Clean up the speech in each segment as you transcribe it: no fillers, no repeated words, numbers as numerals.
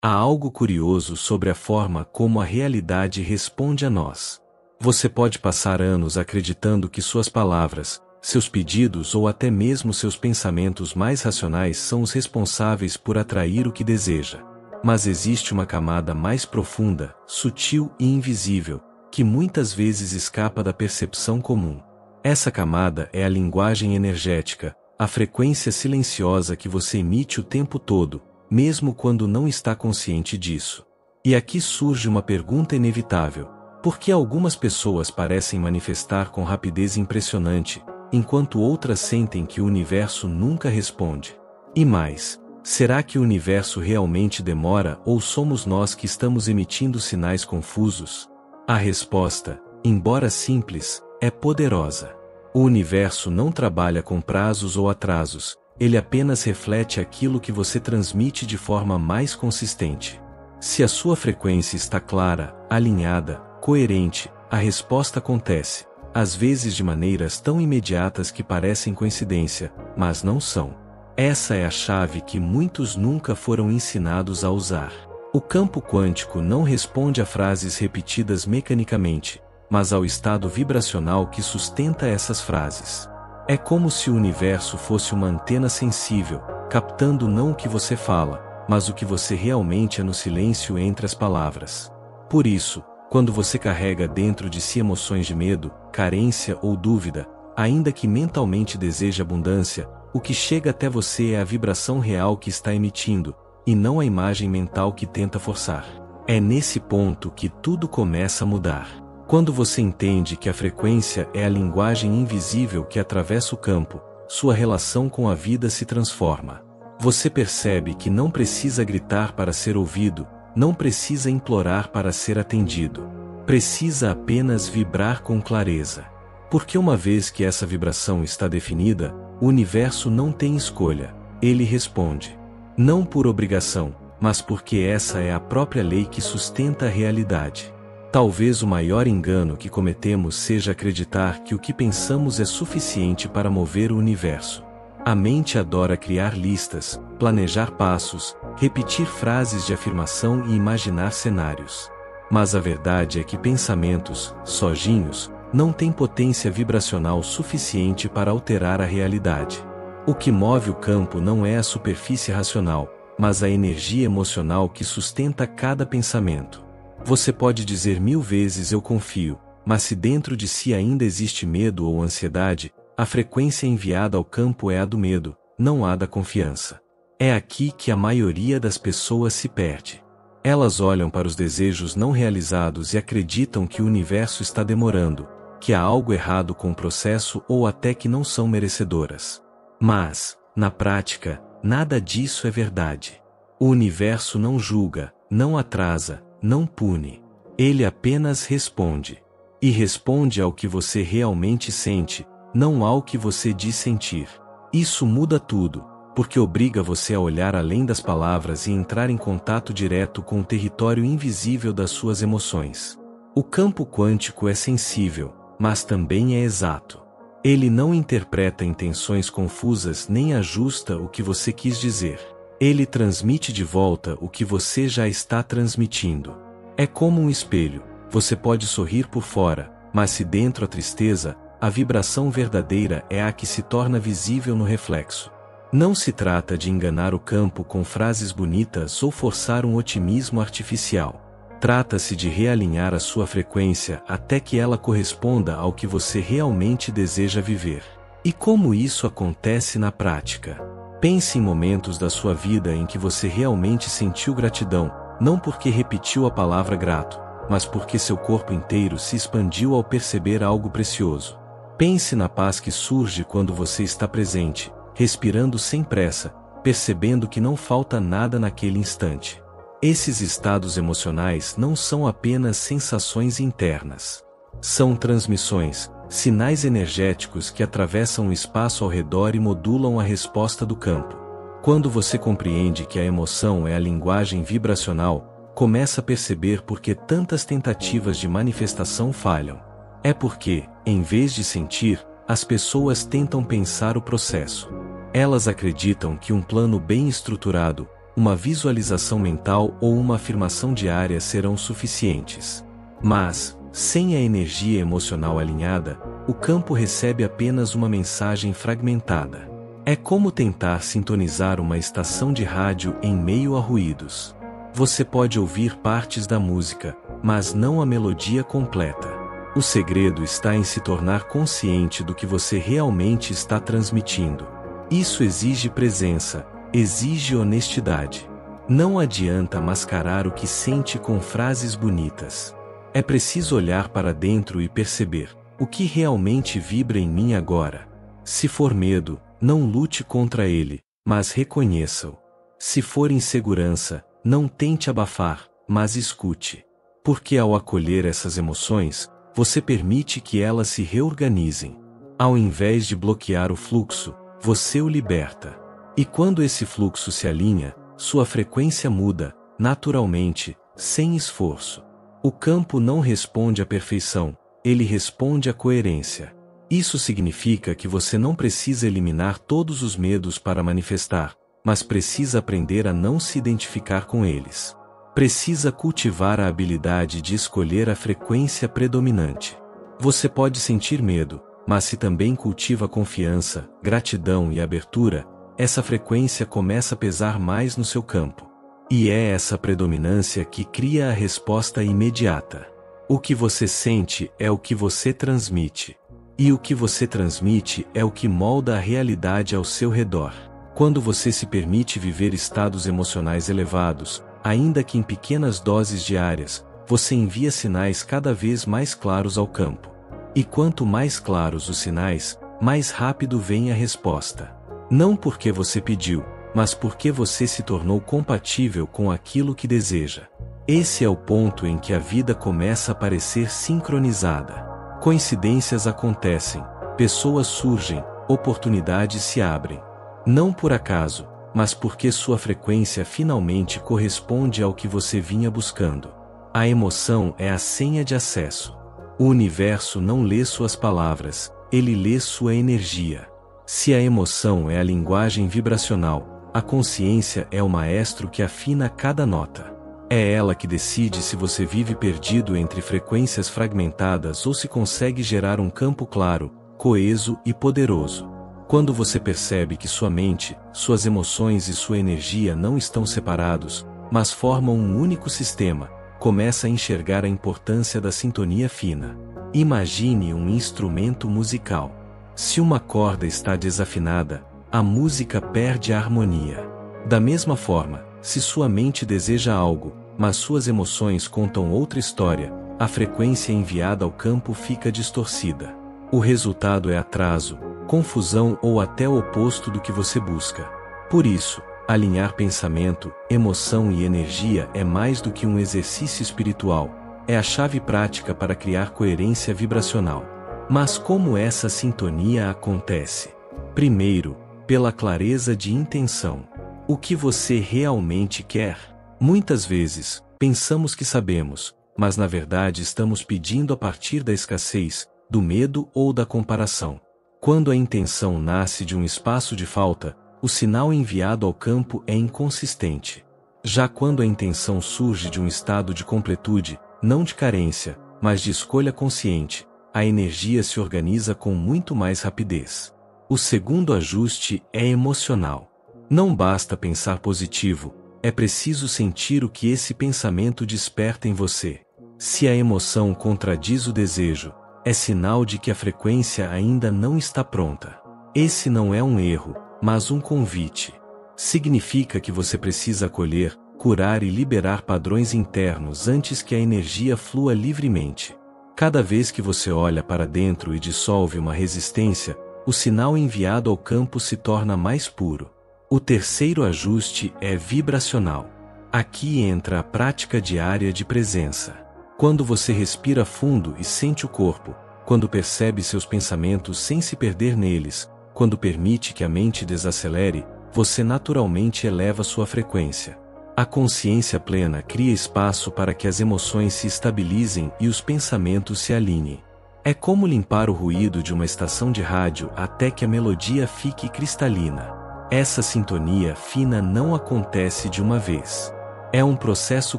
Há algo curioso sobre a forma como a realidade responde a nós. Você pode passar anos acreditando que suas palavras, seus pedidos ou até mesmo seus pensamentos mais racionais são os responsáveis por atrair o que deseja. Mas existe uma camada mais profunda, sutil e invisível, que muitas vezes escapa da percepção comum. Essa camada é a linguagem energética, a frequência silenciosa que você emite o tempo todo, mesmo quando não está consciente disso. E aqui surge uma pergunta inevitável: por que algumas pessoas parecem manifestar com rapidez impressionante, enquanto outras sentem que o universo nunca responde? E mais, será que o universo realmente demora ou somos nós que estamos emitindo sinais confusos? A resposta, embora simples, é poderosa. O universo não trabalha com prazos ou atrasos, ele apenas reflete aquilo que você transmite de forma mais consistente. Se a sua frequência está clara, alinhada, coerente, a resposta acontece, às vezes de maneiras tão imediatas que parecem coincidência, mas não são. Essa é a chave que muitos nunca foram ensinados a usar. O campo quântico não responde a frases repetidas mecanicamente, mas ao estado vibracional que sustenta essas frases. É como se o universo fosse uma antena sensível, captando não o que você fala, mas o que você realmente é no silêncio entre as palavras. Por isso, quando você carrega dentro de si emoções de medo, carência ou dúvida, ainda que mentalmente deseje abundância, o que chega até você é a vibração real que está emitindo, e não a imagem mental que tenta forçar. É nesse ponto que tudo começa a mudar. Quando você entende que a frequência é a linguagem invisível que atravessa o campo, sua relação com a vida se transforma. Você percebe que não precisa gritar para ser ouvido, não precisa implorar para ser atendido. Precisa apenas vibrar com clareza. Porque uma vez que essa vibração está definida, o universo não tem escolha, ele responde. Não por obrigação, mas porque essa é a própria lei que sustenta a realidade. Talvez o maior engano que cometemos seja acreditar que o que pensamos é suficiente para mover o universo. A mente adora criar listas, planejar passos, repetir frases de afirmação e imaginar cenários. Mas a verdade é que pensamentos, sozinhos, não têm potência vibracional suficiente para alterar a realidade. O que move o campo não é a superfície racional, mas a energia emocional que sustenta cada pensamento. Você pode dizer 1000 vezes eu confio, mas se dentro de si ainda existe medo ou ansiedade, a frequência enviada ao campo é a do medo, não a da confiança. É aqui que a maioria das pessoas se perde. Elas olham para os desejos não realizados e acreditam que o universo está demorando, que há algo errado com o processo ou até que não são merecedoras. Mas, na prática, nada disso é verdade. O universo não julga, não atrasa, não pune. Ele apenas responde. E responde ao que você realmente sente, não ao que você diz sentir. Isso muda tudo, porque obriga você a olhar além das palavras e entrar em contato direto com o território invisível das suas emoções. O campo quântico é sensível, mas também é exato. Ele não interpreta intenções confusas nem ajusta o que você quis dizer. Ele transmite de volta o que você já está transmitindo. É como um espelho, você pode sorrir por fora, mas se dentro há tristeza, a vibração verdadeira é a que se torna visível no reflexo. Não se trata de enganar o campo com frases bonitas ou forçar um otimismo artificial. Trata-se de realinhar a sua frequência até que ela corresponda ao que você realmente deseja viver. E como isso acontece na prática? Pense em momentos da sua vida em que você realmente sentiu gratidão, não porque repetiu a palavra grato, mas porque seu corpo inteiro se expandiu ao perceber algo precioso. Pense na paz que surge quando você está presente, respirando sem pressa, percebendo que não falta nada naquele instante. Esses estados emocionais não são apenas sensações internas. São transmissões, sinais energéticos que atravessam o espaço ao redor e modulam a resposta do campo. Quando você compreende que a emoção é a linguagem vibracional, começa a perceber por que tantas tentativas de manifestação falham. É porque, em vez de sentir, as pessoas tentam pensar o processo. Elas acreditam que um plano bem estruturado, uma visualização mental ou uma afirmação diária serão suficientes. Mas, sem a energia emocional alinhada, o campo recebe apenas uma mensagem fragmentada. É como tentar sintonizar uma estação de rádio em meio a ruídos. Você pode ouvir partes da música, mas não a melodia completa. O segredo está em se tornar consciente do que você realmente está transmitindo. Isso exige presença, exige honestidade. Não adianta mascarar o que sente com frases bonitas. É preciso olhar para dentro e perceber o que realmente vibra em mim agora. Se for medo, não lute contra ele, mas reconheça-o. Se for insegurança, não tente abafar, mas escute. Porque ao acolher essas emoções, você permite que elas se reorganizem. Ao invés de bloquear o fluxo, você o liberta. E quando esse fluxo se alinha, sua frequência muda, naturalmente, sem esforço. O campo não responde à perfeição, ele responde à coerência. Isso significa que você não precisa eliminar todos os medos para manifestar, mas precisa aprender a não se identificar com eles. Precisa cultivar a habilidade de escolher a frequência predominante. Você pode sentir medo, mas se também cultiva confiança, gratidão e abertura, essa frequência começa a pesar mais no seu campo. E é essa predominância que cria a resposta imediata. O que você sente é o que você transmite. E o que você transmite é o que molda a realidade ao seu redor. Quando você se permite viver estados emocionais elevados, ainda que em pequenas doses diárias, você envia sinais cada vez mais claros ao campo. E quanto mais claros os sinais, mais rápido vem a resposta. Não porque você pediu, mas porque você se tornou compatível com aquilo que deseja. Esse é o ponto em que a vida começa a parecer sincronizada. Coincidências acontecem, pessoas surgem, oportunidades se abrem. Não por acaso, mas porque sua frequência finalmente corresponde ao que você vinha buscando. A emoção é a senha de acesso. O universo não lê suas palavras, ele lê sua energia. Se a emoção é a linguagem vibracional, a consciência é o maestro que afina cada nota. É ela que decide se você vive perdido entre frequências fragmentadas ou se consegue gerar um campo claro, coeso e poderoso. Quando você percebe que sua mente, suas emoções e sua energia não estão separados, mas formam um único sistema, começa a enxergar a importância da sintonia fina. Imagine um instrumento musical. Se uma corda está desafinada, a música perde a harmonia. Da mesma forma, se sua mente deseja algo, mas suas emoções contam outra história, a frequência enviada ao campo fica distorcida. O resultado é atraso, confusão ou até o oposto do que você busca. Por isso, alinhar pensamento, emoção e energia é mais do que um exercício espiritual, é a chave prática para criar coerência vibracional. Mas como essa sintonia acontece? Primeiro, pela clareza de intenção. O que você realmente quer? Muitas vezes, pensamos que sabemos, mas na verdade estamos pedindo a partir da escassez, do medo ou da comparação. Quando a intenção nasce de um espaço de falta, o sinal enviado ao campo é inconsistente. Já quando a intenção surge de um estado de completude, não de carência, mas de escolha consciente, a energia se organiza com muito mais rapidez. O segundo ajuste é emocional. Não basta pensar positivo, é preciso sentir o que esse pensamento desperta em você. Se a emoção contradiz o desejo, é sinal de que a frequência ainda não está pronta. Esse não é um erro, mas um convite. Significa que você precisa acolher, curar e liberar padrões internos antes que a energia flua livremente. Cada vez que você olha para dentro e dissolve uma resistência, o sinal enviado ao campo se torna mais puro. O terceiro ajuste é vibracional. Aqui entra a prática diária de presença. Quando você respira fundo e sente o corpo, quando percebe seus pensamentos sem se perder neles, quando permite que a mente desacelere, você naturalmente eleva sua frequência. A consciência plena cria espaço para que as emoções se estabilizem e os pensamentos se alinhem. É como limpar o ruído de uma estação de rádio até que a melodia fique cristalina. Essa sintonia fina não acontece de uma vez. É um processo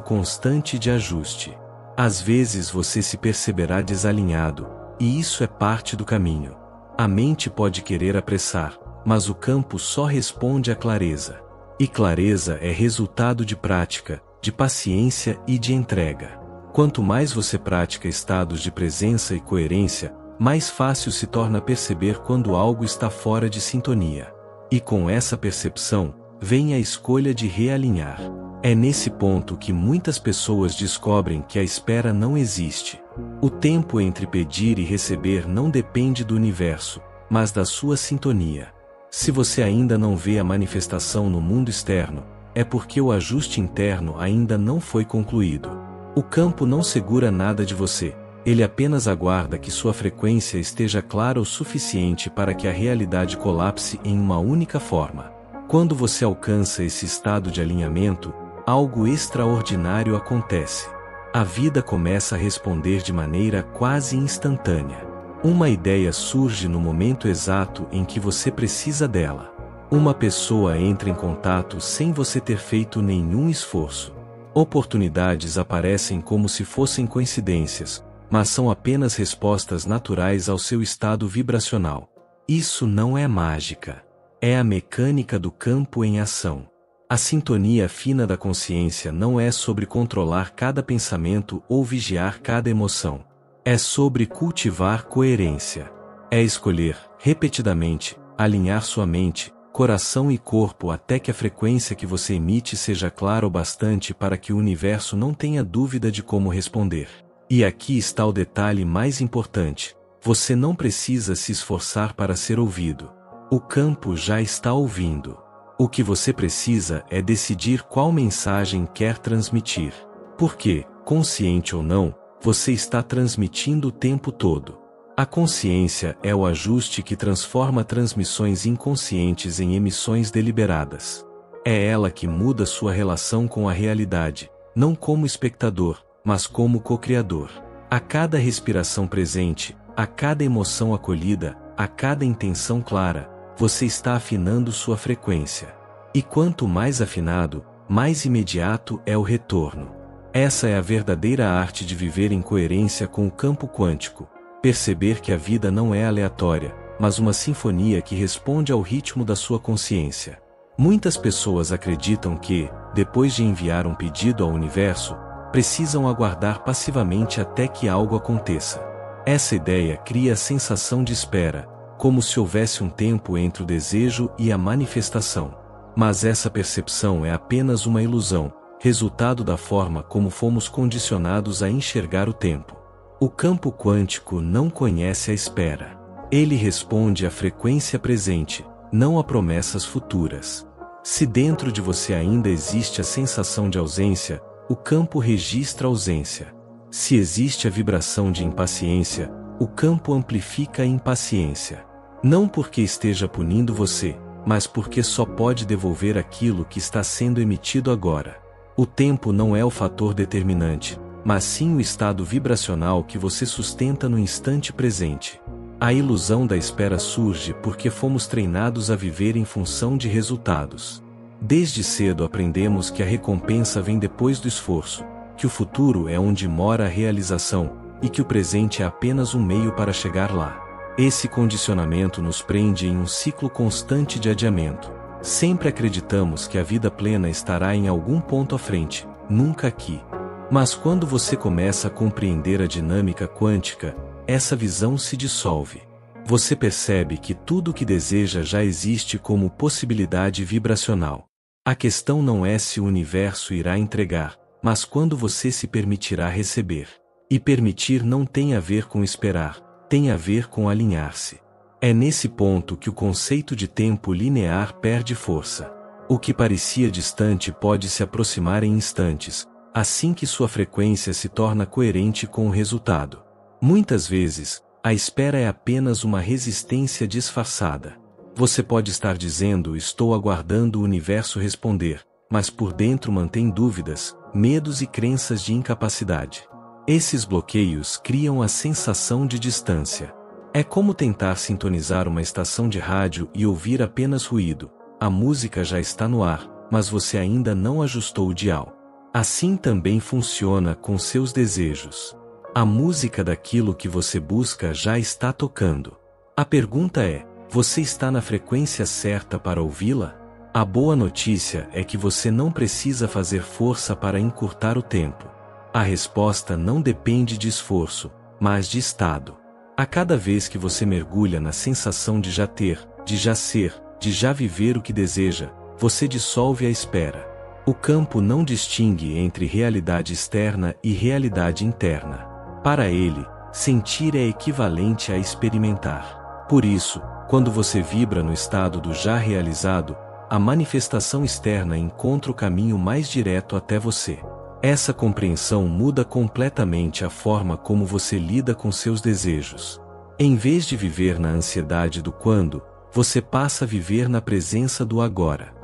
constante de ajuste. Às vezes você se perceberá desalinhado, e isso é parte do caminho. A mente pode querer apressar, mas o campo só responde à clareza. E clareza é resultado de prática, de paciência e de entrega. Quanto mais você pratica estados de presença e coerência, mais fácil se torna perceber quando algo está fora de sintonia. E com essa percepção, vem a escolha de realinhar. É nesse ponto que muitas pessoas descobrem que a espera não existe. O tempo entre pedir e receber não depende do universo, mas da sua sintonia. Se você ainda não vê a manifestação no mundo externo, é porque o ajuste interno ainda não foi concluído. O campo não segura nada de você, ele apenas aguarda que sua frequência esteja clara o suficiente para que a realidade colapse em uma única forma. Quando você alcança esse estado de alinhamento, algo extraordinário acontece. A vida começa a responder de maneira quase instantânea. Uma ideia surge no momento exato em que você precisa dela. Uma pessoa entra em contato sem você ter feito nenhum esforço. Oportunidades aparecem como se fossem coincidências, mas são apenas respostas naturais ao seu estado vibracional. Isso não é mágica. É a mecânica do campo em ação. A sintonia fina da consciência não é sobre controlar cada pensamento ou vigiar cada emoção. É sobre cultivar coerência. É escolher, repetidamente, alinhar sua mente, coração e corpo até que a frequência que você emite seja clara o bastante para que o universo não tenha dúvida de como responder. E aqui está o detalhe mais importante: você não precisa se esforçar para ser ouvido. O campo já está ouvindo. O que você precisa é decidir qual mensagem quer transmitir. Porque, consciente ou não, você está transmitindo o tempo todo. A consciência é o ajuste que transforma transmissões inconscientes em emissões deliberadas. É ela que muda sua relação com a realidade, não como espectador, mas como co-criador. A cada respiração presente, a cada emoção acolhida, a cada intenção clara, você está afinando sua frequência. E quanto mais afinado, mais imediato é o retorno. Essa é a verdadeira arte de viver em coerência com o campo quântico. Perceber que a vida não é aleatória, mas uma sinfonia que responde ao ritmo da sua consciência. Muitas pessoas acreditam que, depois de enviar um pedido ao universo, precisam aguardar passivamente até que algo aconteça. Essa ideia cria a sensação de espera, como se houvesse um tempo entre o desejo e a manifestação. Mas essa percepção é apenas uma ilusão, resultado da forma como fomos condicionados a enxergar o tempo. O campo quântico não conhece a espera. Ele responde à frequência presente, não a promessas futuras. Se dentro de você ainda existe a sensação de ausência, o campo registra a ausência. Se existe a vibração de impaciência, o campo amplifica a impaciência. Não porque esteja punindo você, mas porque só pode devolver aquilo que está sendo emitido agora. O tempo não é o fator determinante, mas sim o estado vibracional que você sustenta no instante presente. A ilusão da espera surge porque fomos treinados a viver em função de resultados. Desde cedo aprendemos que a recompensa vem depois do esforço, que o futuro é onde mora a realização, e que o presente é apenas um meio para chegar lá. Esse condicionamento nos prende em um ciclo constante de adiamento. Sempre acreditamos que a vida plena estará em algum ponto à frente, nunca aqui. Mas quando você começa a compreender a dinâmica quântica, essa visão se dissolve. Você percebe que tudo o que deseja já existe como possibilidade vibracional. A questão não é se o universo irá entregar, mas quando você se permitirá receber. E permitir não tem a ver com esperar, tem a ver com alinhar-se. É nesse ponto que o conceito de tempo linear perde força. O que parecia distante pode se aproximar em instantes, assim que sua frequência se torna coerente com o resultado. Muitas vezes, a espera é apenas uma resistência disfarçada. Você pode estar dizendo: estou aguardando o universo responder, mas por dentro mantém dúvidas, medos e crenças de incapacidade. Esses bloqueios criam a sensação de distância. É como tentar sintonizar uma estação de rádio e ouvir apenas ruído. a música já está no ar, mas você ainda não ajustou o dial. Assim também funciona com seus desejos. A música daquilo que você busca já está tocando. A pergunta é: você está na frequência certa para ouvi-la? A boa notícia é que você não precisa fazer força para encurtar o tempo. A resposta não depende de esforço, mas de estado. A cada vez que você mergulha na sensação de já ter, de já ser, de já viver o que deseja, você dissolve a espera. O campo não distingue entre realidade externa e realidade interna. Para ele, sentir é equivalente a experimentar. Por isso, quando você vibra no estado do já realizado, a manifestação externa encontra o caminho mais direto até você. Essa compreensão muda completamente a forma como você lida com seus desejos. Em vez de viver na ansiedade do quando, você passa a viver na presença do agora.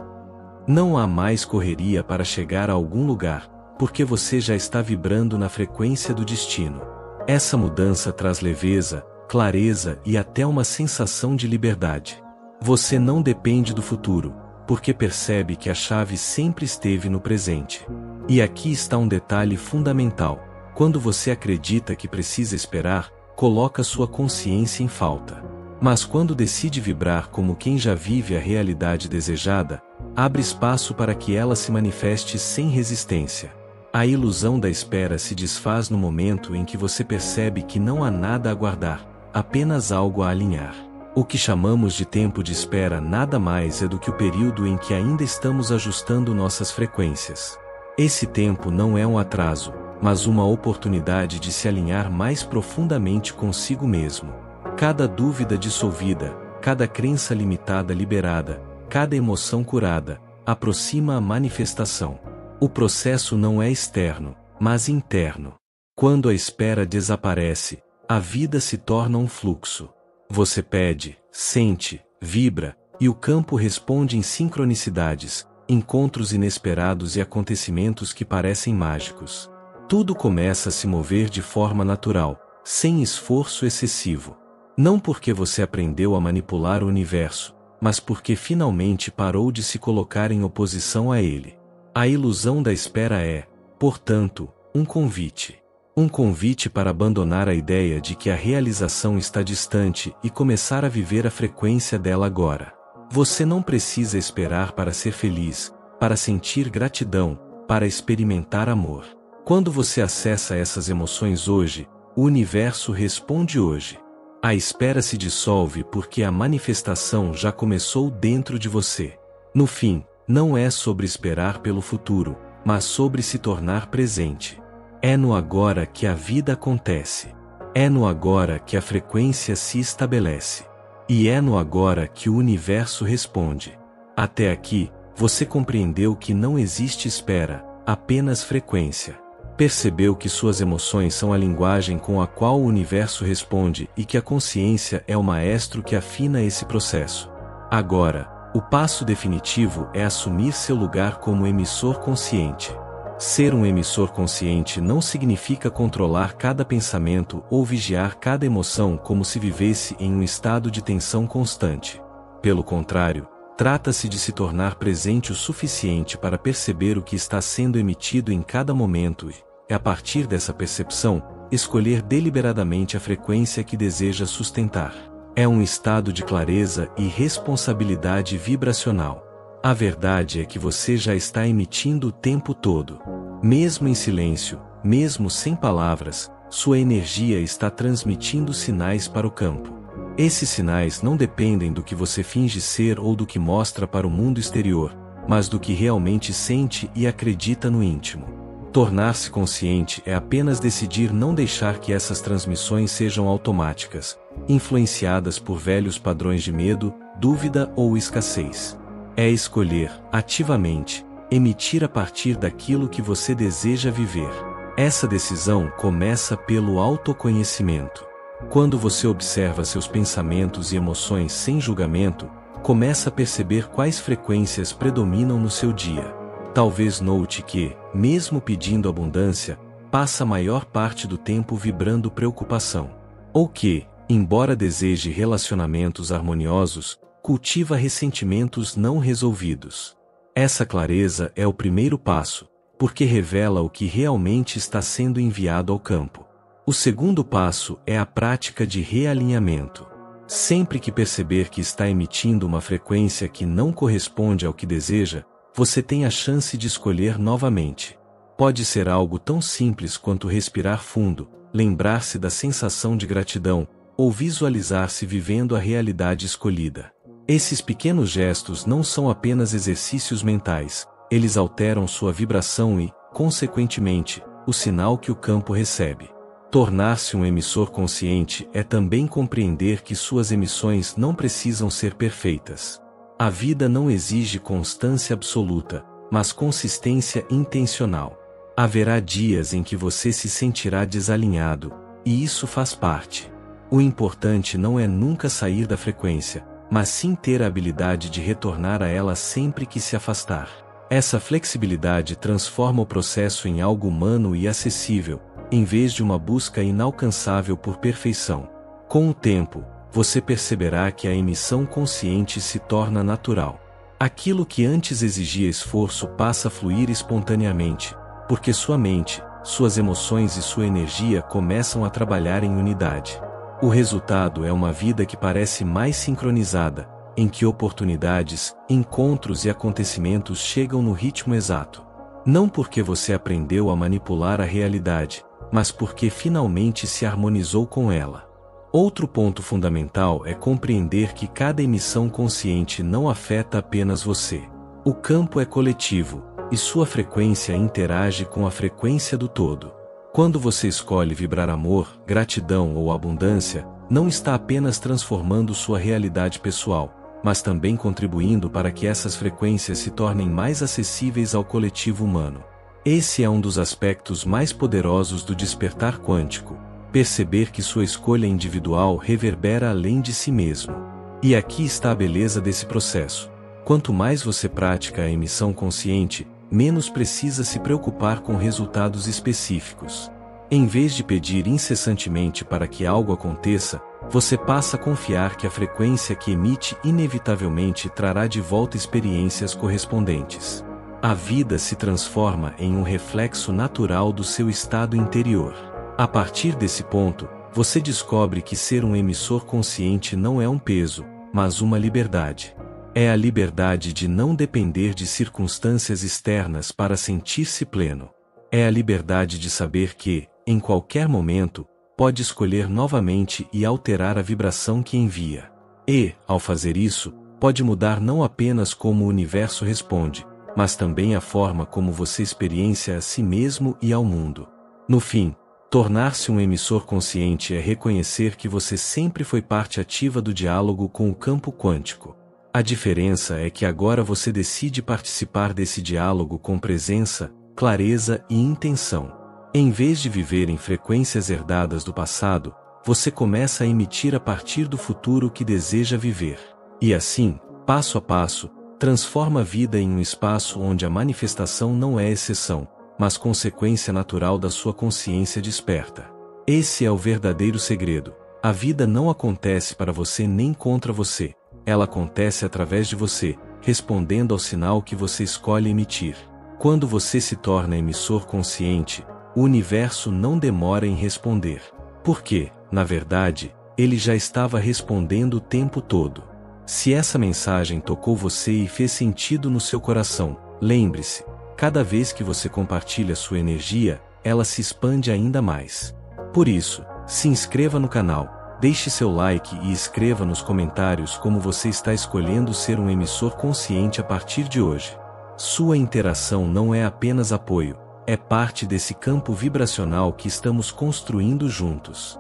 Não há mais correria para chegar a algum lugar, porque você já está vibrando na frequência do destino. Essa mudança traz leveza, clareza e até uma sensação de liberdade. Você não depende do futuro, porque percebe que a chave sempre esteve no presente. E aqui está um detalhe fundamental: quando você acredita que precisa esperar, coloca sua consciência em falta. Mas quando decide vibrar como quem já vive a realidade desejada, abre espaço para que ela se manifeste sem resistência. A ilusão da espera se desfaz no momento em que você percebe que não há nada a aguardar, apenas algo a alinhar. O que chamamos de tempo de espera nada mais é do que o período em que ainda estamos ajustando nossas frequências. Esse tempo não é um atraso, mas uma oportunidade de se alinhar mais profundamente consigo mesmo. Cada dúvida dissolvida, cada crença limitada liberada, cada emoção curada, aproxima a manifestação. O processo não é externo, mas interno. Quando a espera desaparece, a vida se torna um fluxo. Você pede, sente, vibra, e o campo responde em sincronicidades, encontros inesperados e acontecimentos que parecem mágicos. Tudo começa a se mover de forma natural, sem esforço excessivo. Não porque você aprendeu a manipular o universo, mas porque finalmente parou de se colocar em oposição a ele. A ilusão da espera é, portanto, um convite. Um convite para abandonar a ideia de que a realização está distante e começar a viver a frequência dela agora. Você não precisa esperar para ser feliz, para sentir gratidão, para experimentar amor. Quando você acessa essas emoções hoje, o universo responde hoje. A espera se dissolve porque a manifestação já começou dentro de você. No fim, não é sobre esperar pelo futuro, mas sobre se tornar presente. É no agora que a vida acontece. É no agora que a frequência se estabelece. E é no agora que o universo responde. Até aqui, você compreendeu que não existe espera, apenas frequência. Percebeu que suas emoções são a linguagem com a qual o universo responde e que a consciência é o maestro que afina esse processo. Agora, o passo definitivo é assumir seu lugar como emissor consciente. Ser um emissor consciente não significa controlar cada pensamento ou vigiar cada emoção como se vivesse em um estado de tensão constante. Pelo contrário, trata-se de se tornar presente o suficiente para perceber o que está sendo emitido em cada momento e, a partir dessa percepção, escolher deliberadamente a frequência que deseja sustentar. É um estado de clareza e responsabilidade vibracional. A verdade é que você já está emitindo o tempo todo. Mesmo em silêncio, mesmo sem palavras, sua energia está transmitindo sinais para o campo. Esses sinais não dependem do que você finge ser ou do que mostra para o mundo exterior, mas do que realmente sente e acredita no íntimo. Tornar-se consciente é apenas decidir não deixar que essas transmissões sejam automáticas, influenciadas por velhos padrões de medo, dúvida ou escassez. É escolher, ativamente, emitir a partir daquilo que você deseja viver. Essa decisão começa pelo autoconhecimento. Quando você observa seus pensamentos e emoções sem julgamento, começa a perceber quais frequências predominam no seu dia. Talvez note que, mesmo pedindo abundância, passa a maior parte do tempo vibrando preocupação. Ou que, embora deseje relacionamentos harmoniosos, cultiva ressentimentos não resolvidos. Essa clareza é o primeiro passo, porque revela o que realmente está sendo enviado ao campo. O segundo passo é a prática de realinhamento. Sempre que perceber que está emitindo uma frequência que não corresponde ao que deseja, você tem a chance de escolher novamente. Pode ser algo tão simples quanto respirar fundo, lembrar-se da sensação de gratidão, ou visualizar-se vivendo a realidade escolhida. Esses pequenos gestos não são apenas exercícios mentais, eles alteram sua vibração e, consequentemente, o sinal que o campo recebe. Tornar-se um emissor consciente é também compreender que suas emissões não precisam ser perfeitas. A vida não exige constância absoluta, mas consistência intencional. Haverá dias em que você se sentirá desalinhado, e isso faz parte. O importante não é nunca sair da frequência, mas sim ter a habilidade de retornar a ela sempre que se afastar. Essa flexibilidade transforma o processo em algo humano e acessível, em vez de uma busca inalcançável por perfeição. Com o tempo, você perceberá que a emissão consciente se torna natural. Aquilo que antes exigia esforço passa a fluir espontaneamente, porque sua mente, suas emoções e sua energia começam a trabalhar em unidade. O resultado é uma vida que parece mais sincronizada, em que oportunidades, encontros e acontecimentos chegam no ritmo exato. Não porque você aprendeu a manipular a realidade, mas porque finalmente se harmonizou com ela. Outro ponto fundamental é compreender que cada emissão consciente não afeta apenas você. O campo é coletivo, e sua frequência interage com a frequência do todo. Quando você escolhe vibrar amor, gratidão ou abundância, não está apenas transformando sua realidade pessoal, mas também contribuindo para que essas frequências se tornem mais acessíveis ao coletivo humano. Esse é um dos aspectos mais poderosos do despertar quântico, perceber que sua escolha individual reverbera além de si mesmo. E aqui está a beleza desse processo. Quanto mais você pratica a emissão consciente, menos precisa se preocupar com resultados específicos. Em vez de pedir incessantemente para que algo aconteça, você passa a confiar que a frequência que emite inevitavelmente trará de volta experiências correspondentes. A vida se transforma em um reflexo natural do seu estado interior. A partir desse ponto, você descobre que ser um emissor consciente não é um peso, mas uma liberdade. É a liberdade de não depender de circunstâncias externas para sentir-se pleno. É a liberdade de saber que, em qualquer momento, pode escolher novamente e alterar a vibração que envia. E, ao fazer isso, pode mudar não apenas como o universo responde, mas também a forma como você experiencia a si mesmo e ao mundo. No fim, tornar-se um emissor consciente é reconhecer que você sempre foi parte ativa do diálogo com o campo quântico. A diferença é que agora você decide participar desse diálogo com presença, clareza e intenção. Em vez de viver em frequências herdadas do passado, você começa a emitir a partir do futuro que deseja viver. E assim, passo a passo, transforma a vida em um espaço onde a manifestação não é exceção, mas consequência natural da sua consciência desperta. Esse é o verdadeiro segredo. A vida não acontece para você nem contra você. Ela acontece através de você, respondendo ao sinal que você escolhe emitir. Quando você se torna emissor consciente, o universo não demora em responder. Porque, na verdade, ele já estava respondendo o tempo todo. Se essa mensagem tocou você e fez sentido no seu coração, lembre-se, cada vez que você compartilha sua energia, ela se expande ainda mais. Por isso, se inscreva no canal, deixe seu like e escreva nos comentários como você está escolhendo ser um emissor consciente a partir de hoje. Sua interação não é apenas apoio, é parte desse campo vibracional que estamos construindo juntos.